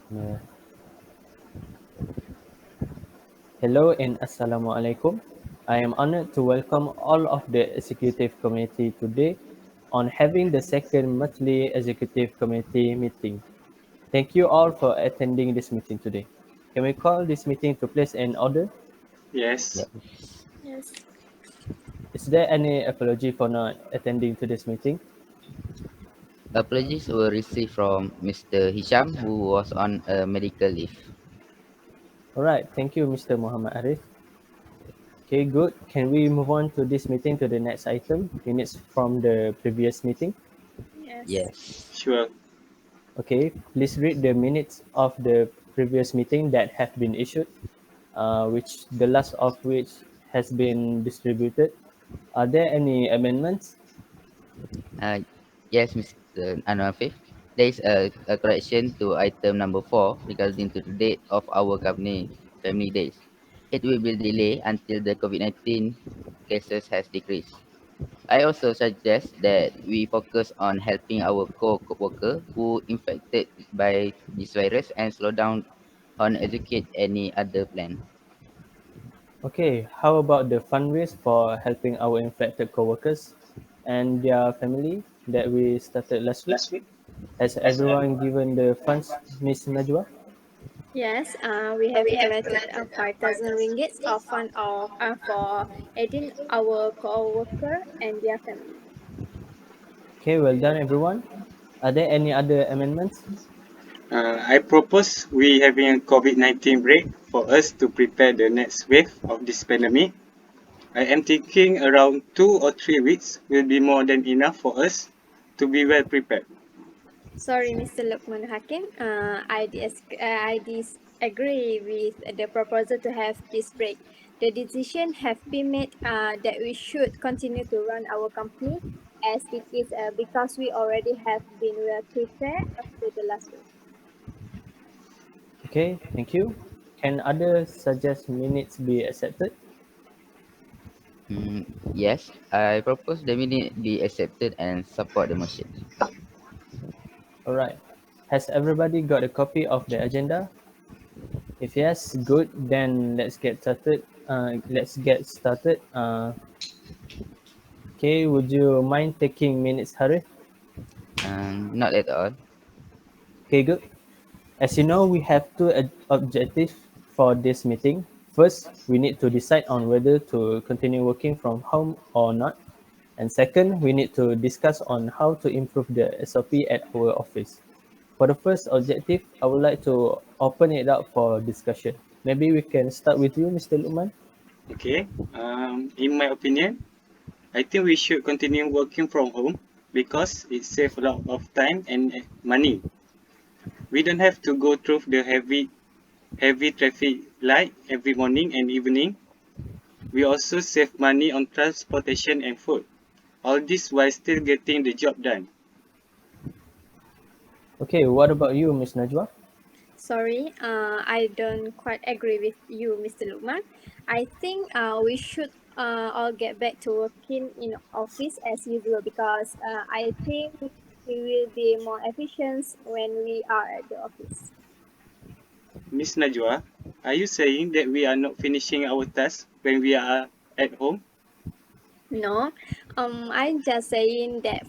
Yeah. Hello and Assalamu alaikum. I am honored to welcome all of the executive committee today on having the second monthly executive committee meeting. Thank you all for attending this meeting today. Can we call this meeting to place an order? Yes. Yes. Yes. Is there any apology for not attending to this meeting? Apologies were received from Mr. Hisham, who was on a medical leave. Alright, thank you Mr. Muhammad Arif. Okay, good. Can we move on to this meeting to the next item, minutes from the previous meeting? Yes. Yes. Sure. Okay, please read the minutes of the previous meeting that have been issued, which the last of which has been distributed. Are there any amendments? Uh, yes, Mr. Anwar. There is a correction to item number 4 regarding to the date of our company family days. It will be delayed until the COVID-19 cases has decreased. I also suggest that we focus on helping our co-worker who infected by this virus and slow down on educate any other plan. Okay, how about the fundraise for helping our infected coworkers and their family that we started last week? Last week. Has everyone given the funds, Miss Najwa? Yes, we have collected 5,000 ringgits of fund for aiding our co-worker and their family. Okay, well done everyone. Are there any other amendments? I propose we having a COVID-19 break for us to prepare the next wave of this pandemic. I am thinking around 2 or 3 weeks will be more than enough for us to be well prepared. Sorry, Mr. Lukman Hakim. I disagree with the proposal to have this break. The decision have been made that we should continue to run our company as it is because we already have been well prepared after the last week. Okay, thank you. Can others suggest minutes be accepted? Yes, I propose the minute be accepted and support the motion. Alright. Has everybody got a copy of the agenda? If yes, good. Then let's get started. Okay, would you mind taking minutes, Harith? Not at all. Okay, good. As you know, we have two objectives for this meeting. First, we need to decide on whether to continue working from home or not. And second, we need to discuss on how to improve the SOP at our office. For the first objective, I would like to open it up for discussion. Maybe we can start with you, Mr. Lukman. Okay. In my opinion, I think we should continue working from home because it saves a lot of time and money. We don't have to go through the heavy traffic light every morning and evening. We also save money on transportation and food. All this while still getting the job done. Okay, what about you, Miss Najwa? Sorry, I don't quite agree with you, Mr. Lukman. I think we should all get back to working in office as usual because I think we will be more efficient when we are at the office. Miss Najwa, are you saying that we are not finishing our tasks when we are at home? No, I'm just saying that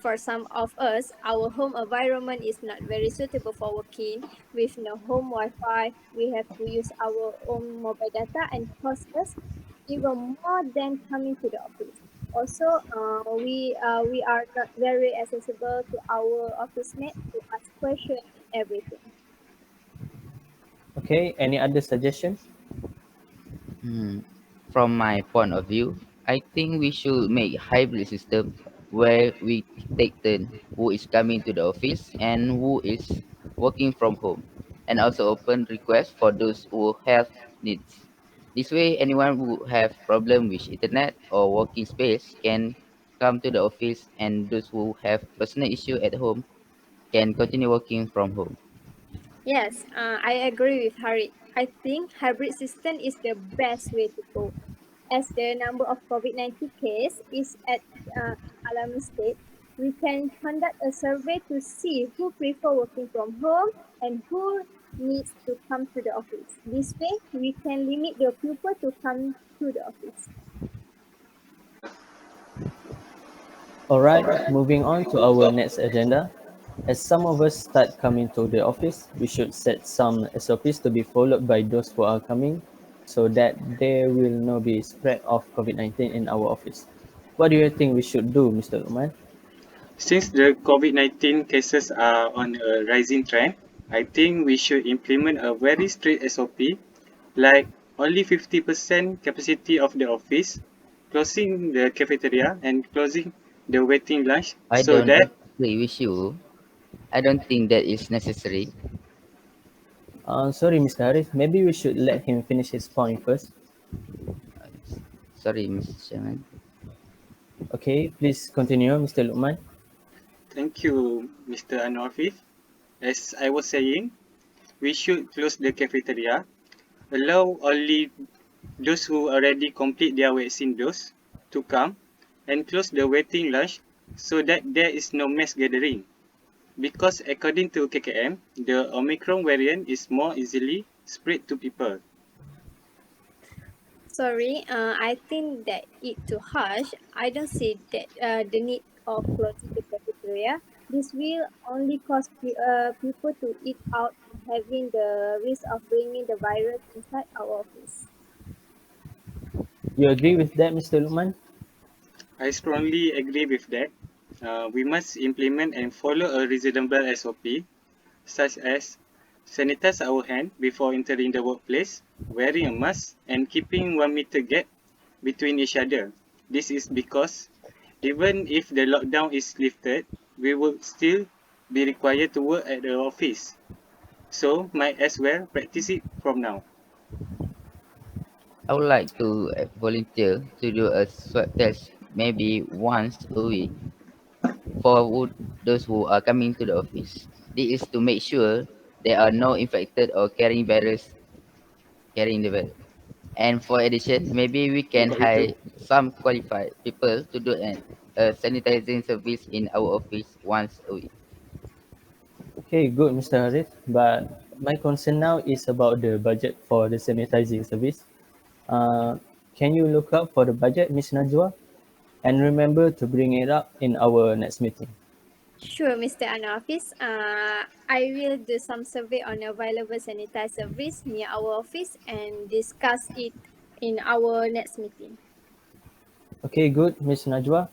for some of us, our home environment is not very suitable for working. With no home Wi-Fi, we have to use our own mobile data and cost us even more than coming to the office. Also, we are not very accessible to our office mate to ask questions and everything. Okay, any other suggestion? Hmm. From my point of view, I think we should make hybrid system where we take turn who is coming to the office and who is working from home, and also open requests for those who have needs. This way, anyone who have problem with internet or working space can come to the office, and those who have personal issue at home can continue working from home. Yes, I agree with Harry. I think hybrid system is the best way to go. As the number of COVID-19 case is at an alarming state, we can conduct a survey to see who prefer working from home and who needs to come to the office. This way, we can limit the pupil to come to the office. Alright, moving on to our next agenda. As some of us start coming to the office, we should set some SOPs to be followed by those who are coming so that there will not be spread of COVID-19 in our office. What do you think we should do, Mr. Luqman? Since the COVID-19 cases are on a rising trend, I think we should implement a very strict SOP, like only 50% capacity of the office, closing the cafeteria and closing the waiting lunch I so don't that agree with you. I don't think that is necessary. Sorry, Mr. Harith, maybe we should let him finish his point first. Sorry, Mr. Chairman. Okay, please continue, Mr. Luqman. thank you, Mr. Anwarfif. As I was saying, we should close the cafeteria, allow only those who already complete their vaccine dose to come, and close the waiting lunch so that there is no mass gathering. Because according to KKM, the Omicron variant is more easily spread to people. Sorry, I think that it too harsh. I don't see that the need of closing the cafeteria. This will only cause people to eat out and having the risk of bringing the virus inside our office. You agree with that, Mr. Luqman? I strongly agree with that. We must implement and follow a reasonable SOP, such as sanitize our hand before entering the workplace, wearing a mask, and keeping 1 meter gap between each other. This is because even if the lockdown is lifted, we will still be required to work at the office. So might as well practice it from now. I would like to volunteer to do a swab test maybe once a week for those who are coming to the office. This is to make sure there are no infected or carrying the virus. And for addition, maybe we can hire some qualified people to do a sanitizing service in our office once a week. Okay, good, Mr. Harith. But my concern now is about the budget for the sanitizing service. Uh, can you look up for the budget, Miss Najwa? And remember to bring it up in our next meeting. Sure, Mr. Anafis. I will do some survey on available sanitizer service near our office and discuss it in our next meeting. Okay, good, Miss Najwa.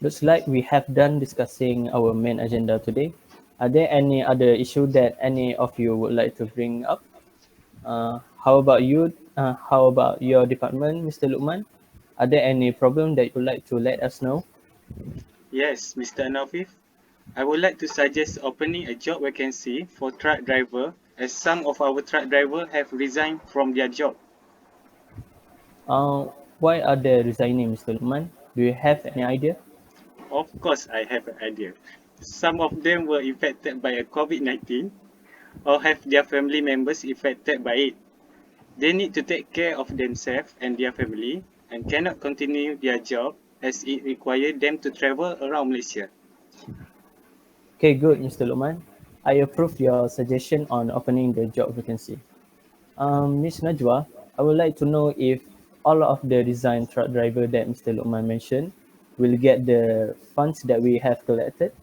Looks like we have done discussing our main agenda today. Are there any other issue that any of you would like to bring up? How about you? How about your department, Mr. Lukman? Are there any problem that you'd like to let us know? Yes, Mr. Anafif, I would like to suggest opening a job vacancy for truck driver as some of our truck drivers have resigned from their job. Uh, why are they resigning, Mr. Lukman? Do you have any idea? Of course, I have an idea. Some of them were infected by a COVID-19 or have their family members affected by it. They need to take care of themselves and their family and cannot continue their job as it requires them to travel around Malaysia. Okay, good, Mr. Lukman. I approve your suggestion on opening the job vacancy. Ms. Najwa, I would like to know if all of the design truck driver that Mr. Lukman mentioned will get the funds that we have collected.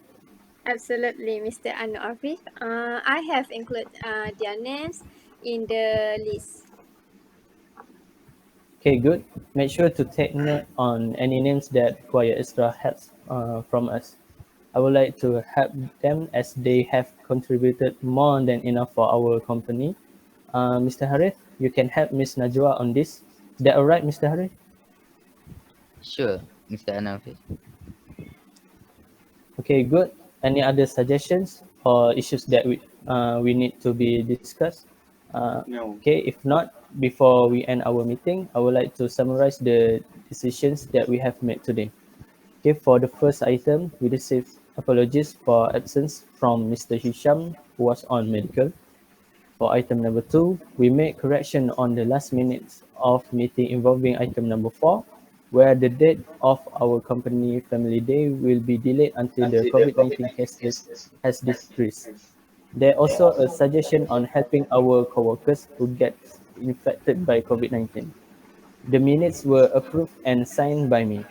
Absolutely, Mr. Anafis. I have included their names in the list. Okay, good. Make sure to take note on any names that require extra help from us. I would like to help them as they have contributed more than enough for our company. Mr. Harith, you can help Ms. Najwa on this. Is that alright, Mr. Harith? Sure, Mr. Anafis. Okay, good. Any other suggestions or issues that we need to be discussed? No. Okay, if not, before we end our meeting, I would like to summarize the decisions that we have made today. Okay, for the first item, we received apologies for absence from Mr. Hisham, who was on medical. For item number 2, we made correction on the last minutes of meeting involving item number 4, where the date of our company family day will be delayed until the COVID-19 cases has decreased. There also a suggestion on helping our coworkers who get infected by COVID-19. The minutes were approved and signed by me.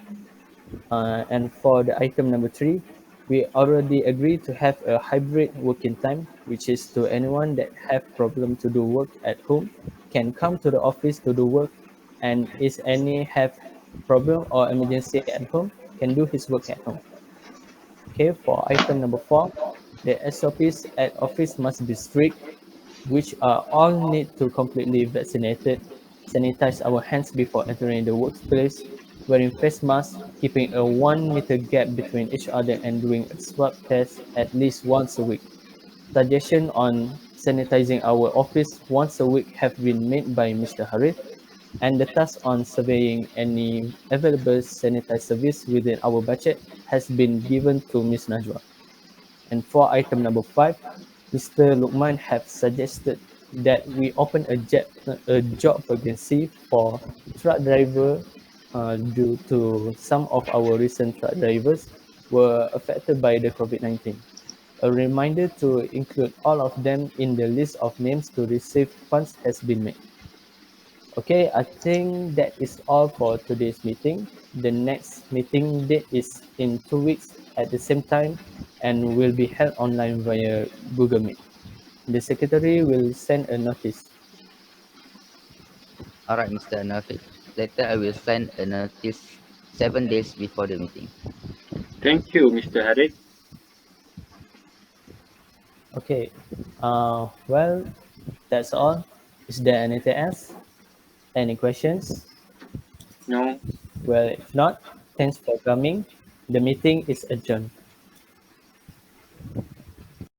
And for the item number 3, we already agreed to have a hybrid working time, which is to anyone that have problem to do work at home can come to the office to do work, and is any have problem or emergency at home can do his work at home. Okay, for item number 4, the SOPs at office must be strict, which are all need to completely vaccinated, sanitize our hands before entering the workplace, wearing face masks, keeping a 1 meter gap between each other, and doing a swab test at least once a week. Suggestion on sanitizing our office once a week have been made by Mr. Harith, and the task on surveying any available sanitized service within our budget has been given to Ms. Najwa. And for item number 5, Mr. Lukman have suggested that we open a job vacancy for truck driver due to some of our recent truck drivers were affected by the COVID-19. A reminder to include all of them in the list of names to receive funds has been made. Okay, I think that is all for today's meeting. The next meeting date is in 2 weeks at the same time and will be held online via Google Meet. The secretary will send a notice. Alright, Mr. Nafik. Later I will send a notice 7 days before the meeting. Thank you, Mr. Harith. Okay, well, that's all. Is there anything else? Any questions? No, Well, if not, thanks for coming. The meeting is adjourned.